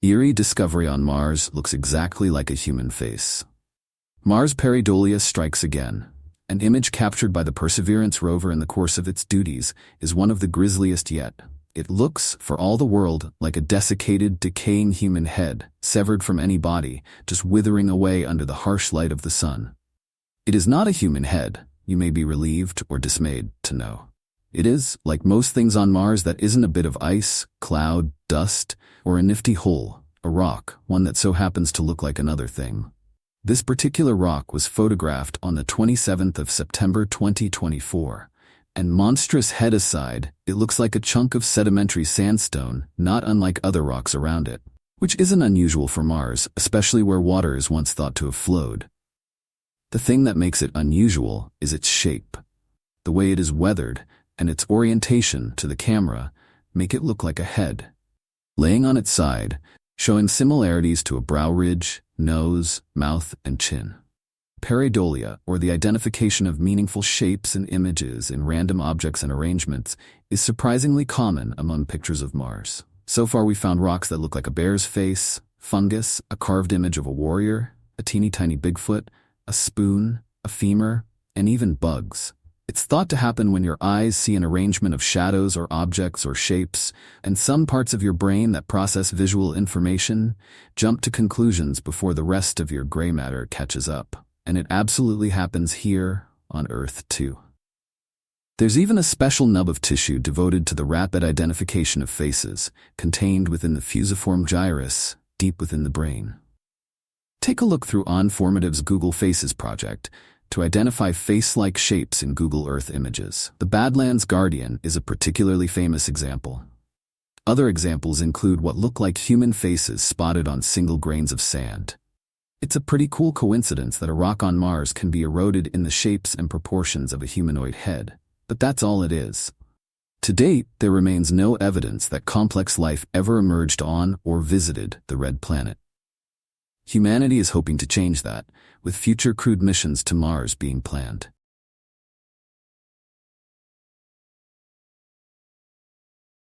Eerie discovery on Mars looks exactly like a human face. Mars pareidolia strikes again. An image captured by the Perseverance rover in the course of its duties is one of the grisliest yet. It looks, for all the world, like a desiccated, decaying human head, severed from any body, just withering away under the harsh light of the sun. It is not a human head, you may be relieved or dismayed to know. It is, like most things on Mars that isn't a bit of ice, cloud, dust, or a nifty hole, a rock, one that so happens to look like another thing. This particular rock was photographed on the 27th of September 2024, and monstrous head aside, it looks like a chunk of sedimentary sandstone, not unlike other rocks around it, which isn't unusual for Mars, especially where water is once thought to have flowed. The thing that makes it unusual is its shape. The way it is weathered, and its orientation to the camera, make it look like a head. Laying on its side, showing similarities to a brow ridge, nose, mouth, and chin. Pareidolia, or the identification of meaningful shapes and images in random objects and arrangements, is surprisingly common among pictures of Mars. So far we found rocks that look like a bear's face, fungus, a carved image of a warrior, a teeny tiny Bigfoot, a spoon, a femur, and even bugs. It's thought to happen when your eyes see an arrangement of shadows or objects or shapes, and some parts of your brain that process visual information jump to conclusions before the rest of your gray matter catches up. And it absolutely happens here on Earth too. There's even a special nub of tissue devoted to the rapid identification of faces, contained within the fusiform gyrus, deep within the brain. Take a look through OnFormative's Google Faces project to identify face-like shapes in Google Earth images. The Badlands Guardian is a particularly famous example. Other examples include what look like human faces spotted on single grains of sand. It's a pretty cool coincidence that a rock on Mars can be eroded in the shapes and proportions of a humanoid head, but that's all it is. To date, there remains no evidence that complex life ever emerged on or visited the Red Planet. Humanity is hoping to change that, with future crewed missions to Mars being planned.